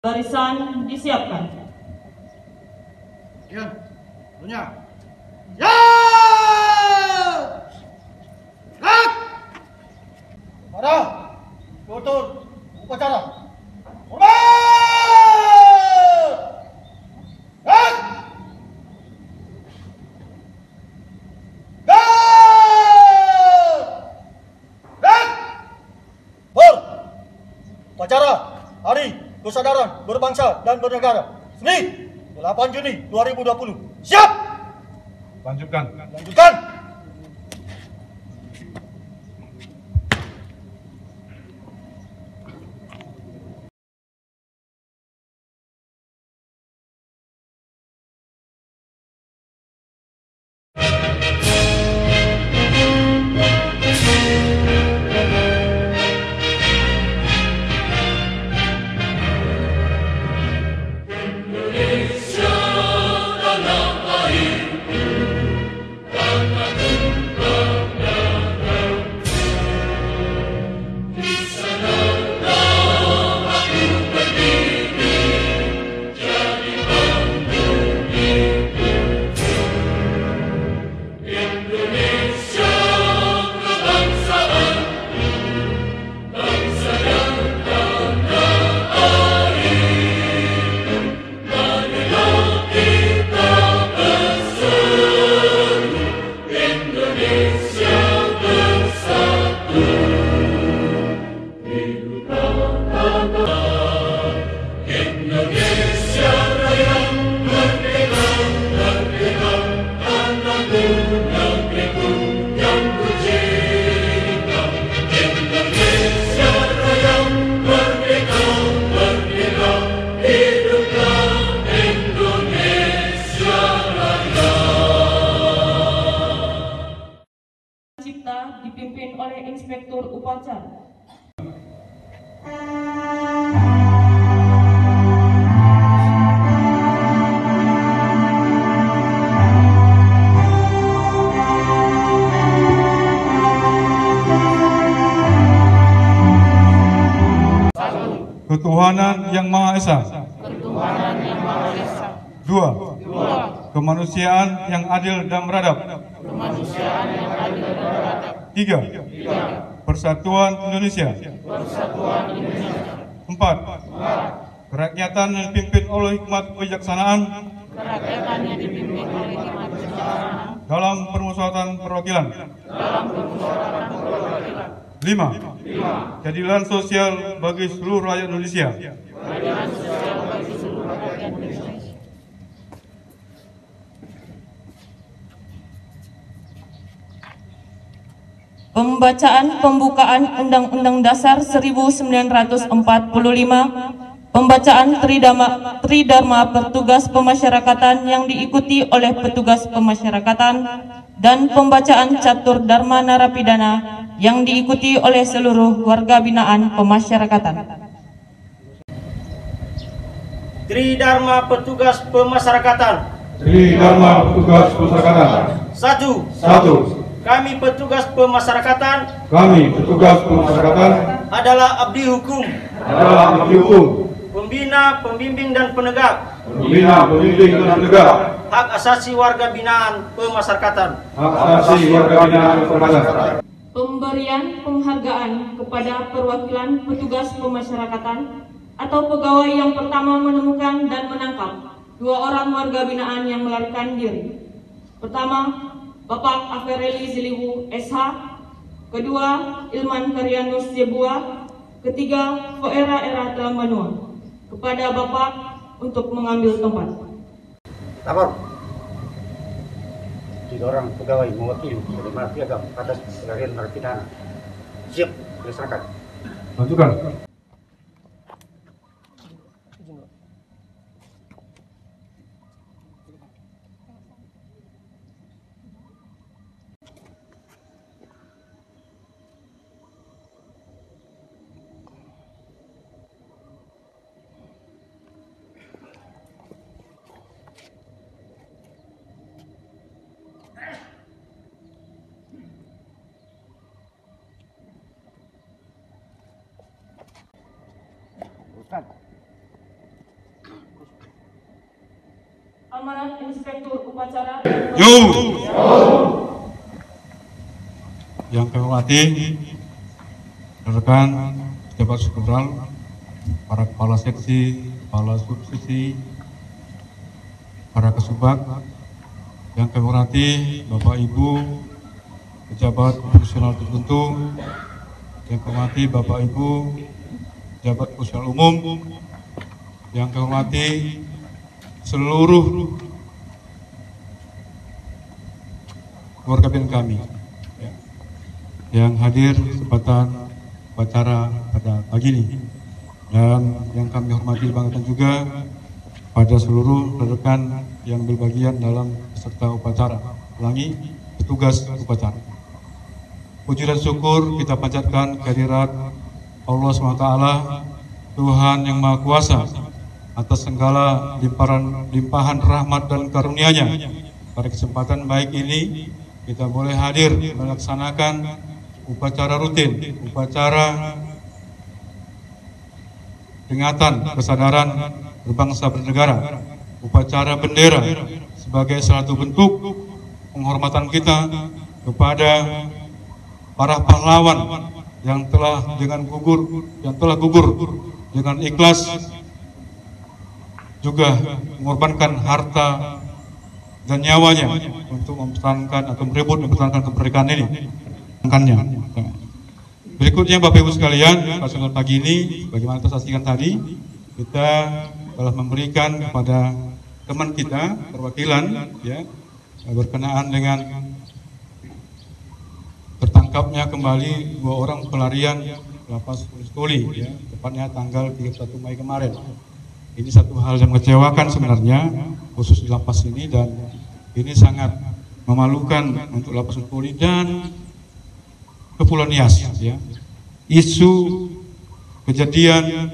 Barisan disiapkan. Dian, punya. Ya! Gerak! Pada, tutur, upacara. Hormat! Gerak! Gerak! Gerak! Ber! Upacara Hari Kesadaran Berbangsa dan Bernegara Senin 8 Juni 2020. Siap! Lanjutkan. Lanjutkan. Cipta dipimpin oleh Inspektur Upacara. Ketuhanan Yang Maha Esa. Dua. Kemanusiaan yang adil dan beradab. Tiga. Persatuan Indonesia. Empat. Kerakyatan yang dipimpin oleh hikmat kebijaksanaan dalam permusyawaratan perwakilan. Lima. Keadilan sosial bagi seluruh rakyat Indonesia. Pembacaan pembukaan Undang-Undang Dasar 1945, pembacaan Tridharma Petugas Pemasyarakatan yang diikuti oleh petugas pemasyarakatan, dan pembacaan Catur Dharma Narapidana yang diikuti oleh seluruh warga binaan pemasyarakatan. Tridharma Petugas Pemasyarakatan. Tridharma Petugas Pemasyarakatan. Satu. Kami petugas pemasyarakatan adalah abdi hukum, pembina, pembimbing dan penegak hak asasi warga binaan pemasyarakatan. Pemberian penghargaan kepada perwakilan petugas pemasyarakatan atau pegawai yang pertama menemukan dan menangkap 2 orang warga binaan yang melarikan diri. Pertama, Bapak Afereli Ziliwu SH. Kedua, Ilman Karyanus Jebua. Ketiga, Foera Era Telambanua. Kepada Bapak untuk mengambil tempat. Lapor. 3 orang pegawai mewakili penerima piagam atas pelarian narapidana. Siap dilaksanakan. Lanjutkan. Amanat Inspektur Upacara. Yo. Yang kami hormati rekan pejabat struktural, para kepala seksi, kepala subseksi, para kesubag, yang kami hormati Bapak Ibu pejabat profesional tertentu, yang kami hormati Bapak Ibu pejabat profesional umum, yang kami hormati seluruh keluarga binaan kami yang hadir kesempatan upacara pada pagi ini, dan yang kami hormati banggakan juga pada seluruh rekan yang berbagian dalam peserta upacara, ulangi petugas upacara. Puji dan syukur kita panjatkan kehadirat Allah SWT, Tuhan yang Maha Kuasa, atas segala limpahan rahmat dan karunia-Nya. Pada kesempatan baik ini kita boleh hadir melaksanakan upacara rutin, upacara peringatan kesadaran berbangsa bernegara, upacara bendera sebagai satu bentuk penghormatan kita kepada para pahlawan yang telah gugur dengan ikhlas, juga mengorbankan harta dan nyawanya untuk mempertahankan atau merebut mempertahankan kemerdekaan ini. Berikutnya Bapak Ibu sekalian, pada pagi ini, bagaimana kita saksikan tadi, kita telah memberikan kepada teman kita perwakilan, ya, berkenaan dengan tertangkapnya kembali 2 orang pelarian lapas Tuli, ya, tepatnya tanggal 31 Mei kemarin. Ini satu hal yang mengecewakan sebenarnya, khusus di lapas ini, dan ini sangat memalukan untuk lapas Tuli dan Kepulauan Nias. Ya. Isu kejadian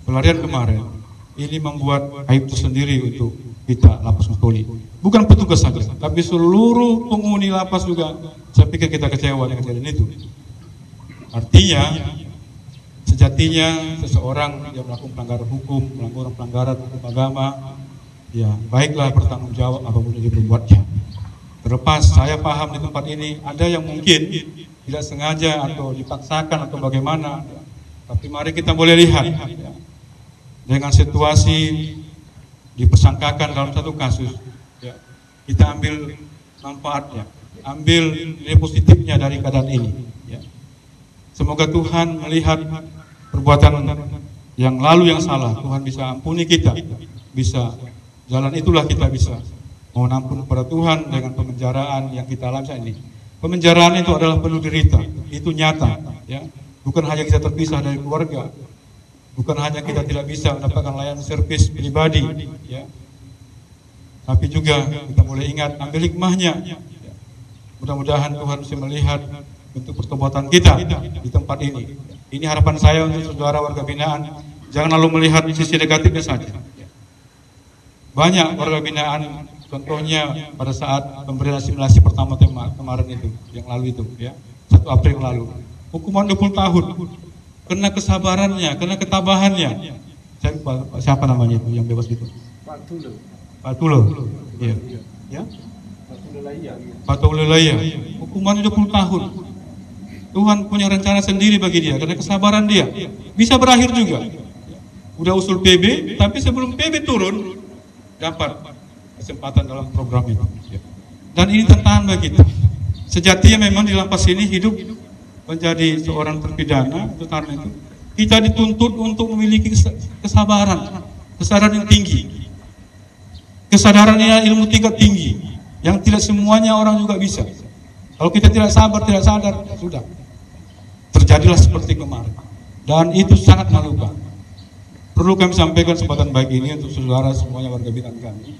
pelarian kemarin ini membuat aib tersendiri untuk kita lapas Tuli. Bukan petugas saja, tapi seluruh penghuni lapas juga. Saya pikir kita kecewa dengan kejadian itu. Artinya, sejatinya seseorang yang melakukan pelanggaran hukum, pelanggaran hukum agama, ya baiklah bertanggung jawab apapun yang diperbuatnya. Terlepas saya paham di tempat ini ada yang mungkin tidak sengaja atau dipaksakan atau bagaimana, tapi mari kita boleh lihat ya, dengan situasi dipersangkakan dalam satu kasus, ya, kita ambil manfaatnya, ambil nilai positifnya dari keadaan ini. Ya. Semoga Tuhan melihat perbuatan yang lalu yang salah, Tuhan bisa ampuni kita, bisa jalan itulah kita bisa mohon ampun kepada Tuhan dengan pemenjaraan yang kita alami saat ini. Pemenjaraan itu adalah penuh derita, itu nyata, ya. Bukan hanya kita terpisah dari keluarga, bukan hanya kita tidak bisa mendapatkan layanan servis pribadi, ya. Tapi juga kita boleh ingat ambil hikmahnya. Ya. Mudah-mudahan Tuhan bisa melihat bentuk pertobatan kita di tempat ini. Ini harapan saya untuk saudara warga binaan, jangan lalu melihat sisi negatifnya saja. Banyak warga binaan, contohnya pada saat pemberian asimilasi pertama kemarin itu, yang lalu itu, ya, 1 April yang lalu, hukuman 20 tahun, kena kesabarannya, kena ketabahannya. Saya lupa siapa namanya itu yang bebas itu. Pak Tulo, ya, ya. Pak Tululaya, hukuman 20 tahun. Tuhan punya rencana sendiri bagi dia, karena kesabaran dia bisa berakhir juga. Udah usul PB, tapi sebelum PB turun dapat kesempatan dalam program itu. Dan ini tantangan bagi kita. Sejatinya memang di lapas ini hidup menjadi seorang terpidana, karena itu kita dituntut untuk memiliki kesabaran yang tinggi, kesadarannya ilmu tingkat tinggi, yang tidak semuanya orang juga bisa. Kalau kita tidak sabar, tidak sadar, sudah terjadilah seperti kemarin, dan itu sangat memalukan. Perlu kami sampaikan kesempatan baik ini untuk saudara semuanya warga binaan kami.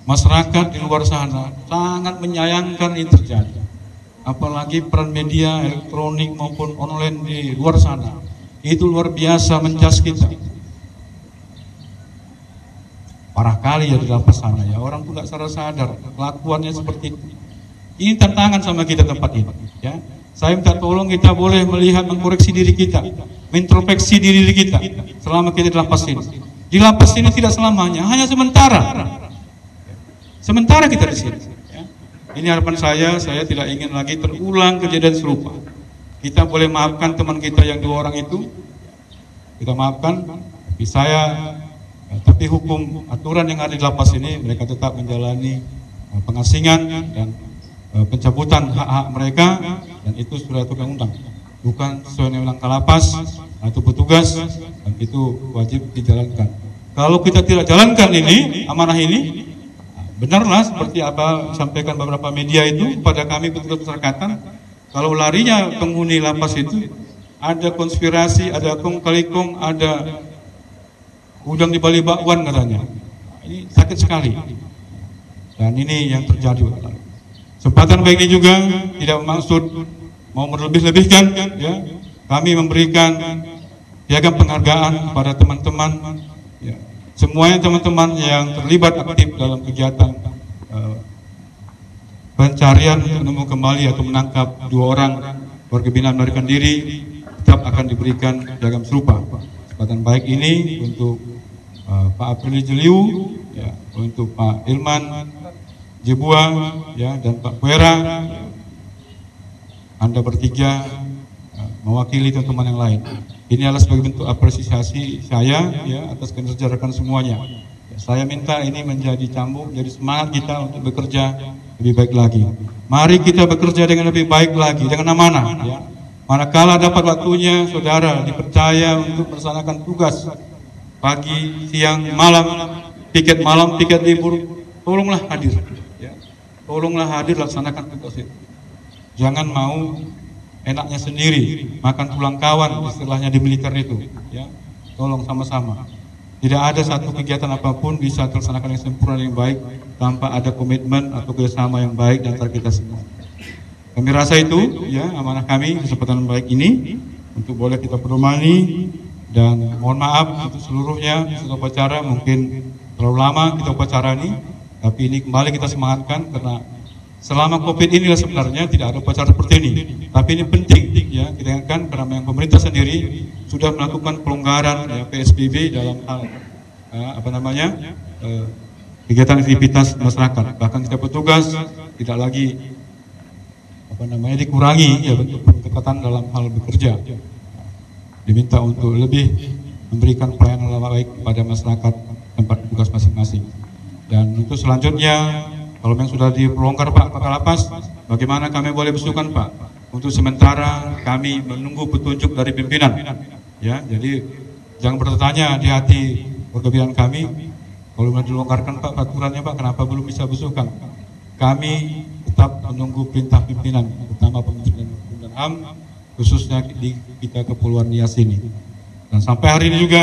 Masyarakat di luar sana sangat menyayangkan ini terjadi. Apalagi peran media elektronik maupun online di luar sana. Itu luar biasa menjas kita. Parah kali ya di lapas sana ya. Orang pun nggak sadar kelakuannya seperti itu. Ini tantangan sama kita tempat ini. Ya. Saya minta tolong kita boleh melihat, mengkoreksi diri kita, introspeksi diri kita selama kita di lapas ini. Di lapas ini tidak selamanya, hanya sementara. Sementara kita di sini. Ya. Ini harapan saya tidak ingin lagi terulang kejadian serupa. Kita boleh maafkan teman kita yang 2 orang itu, kita maafkan. Tapi hukum aturan yang ada di lapas ini, mereka tetap menjalani pengasingan dan pencabutan hak-hak mereka, dan itu sudah undang-undang, bukan sesuai dengan undang lapas atau petugas, dan itu wajib dijalankan. Kalau kita tidak jalankan ini, amanah ini, benarlah seperti apa disampaikan beberapa media itu kepada kami petugas perserikatan, kalau larinya penghuni lapas itu ada konspirasi, ada kong kali kong, ada udang di balik bakwan katanya. Ini sakit sekali. Dan ini yang terjadi. Kesempatan baik ini juga tidak bermaksud mau melebih-lebihkan, ya. Kami memberikan piagam penghargaan kepada teman-teman, ya. Semuanya teman-teman yang terlibat aktif dalam kegiatan pencarian untuk menemu kembali atau menangkap 2 orang warga binaan melarikan diri, tetap akan diberikan piagam serupa. Kesempatan baik ini untuk Pak Aprili Jeliu, ya, untuk Pak Ilman Jebua, ya, dan Pak Kuera, ya. Anda bertiga mewakili teman-teman yang lain. Ini adalah sebagai bentuk apresiasi saya, ya, atas kinerja rekan semuanya. Ya, saya minta ini menjadi cambuk, menjadi semangat kita untuk bekerja lebih baik lagi. Mari kita bekerja dengan lebih baik lagi, dengan amanah. Ya. Manakala dapat waktunya, saudara dipercaya untuk melaksanakan tugas pagi, siang, malam, piket malam, piket libur, tolonglah hadir. Ya. Tolonglah hadir, laksanakan tugas itu. Jangan mau enaknya sendiri, makan tulang kawan, istilahnya di militer itu. Ya. Tolong sama-sama. Tidak ada satu kegiatan apapun bisa terlaksanakan yang sempurna yang baik tanpa ada komitmen atau kerjasama yang baik di antara kita semua. Kami rasa itu, ya, amanah kami kesempatan baik ini untuk boleh kita pedomani, dan mohon maaf untuk seluruhnya setelah upacara mungkin terlalu lama kita upacara ini, tapi ini kembali kita semangatkan karena selama COVID inilah sebenarnya tidak ada upacara seperti ini. Tapi ini penting, ya, kita ingatkan karena yang pemerintah sendiri sudah melakukan pelonggaran, ya, PSBB dalam hal kegiatan aktivitas masyarakat. Bahkan kita petugas tidak lagi dikurangi, ya, bentuk pendekatan dalam hal bekerja. Diminta untuk lebih memberikan pelayanan yang baik kepada masyarakat tempat tugas masing-masing. Dan untuk selanjutnya, kalau memang sudah diperlonggar Pak Kepala Lapas, bagaimana kami boleh besukan Pak? Untuk sementara kami menunggu petunjuk dari pimpinan. Ya, jadi jangan bertanya di hati warga binaan kami, kalau sudah dilonggarkan Pak peraturannya Pak, kenapa belum bisa besukan? Kami tetap menunggu perintah pimpinan, terutama Kementerian Hukum dan HAM, khususnya di kita Kepulauan Nias ini. Dan sampai hari ini juga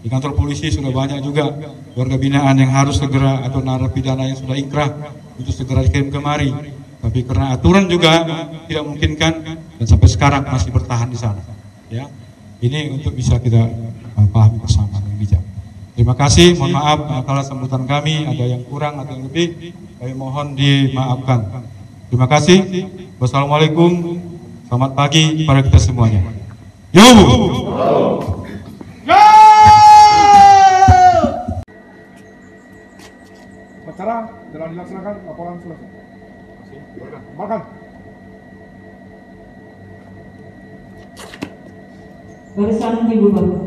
di kantor polisi sudah banyak juga warga binaan yang harus segera atau narapidana yang sudah inkrah untuk segera dikirim kemari. Tapi karena aturan juga tidak memungkinkan dan sampai sekarang masih bertahan di sana. Ya, ini untuk bisa kita pahami bersama dengan bijak. Terima kasih, mohon maaf kalau sambutan kami ada yang kurang atau yang lebih, kami mohon dimaafkan. Terima kasih. Wassalamualaikum. Selamat pagi kepada kita semuanya. Yo! Acara telah dilaksanakan, laporan selesai. Makan. Barisan dibubarkan.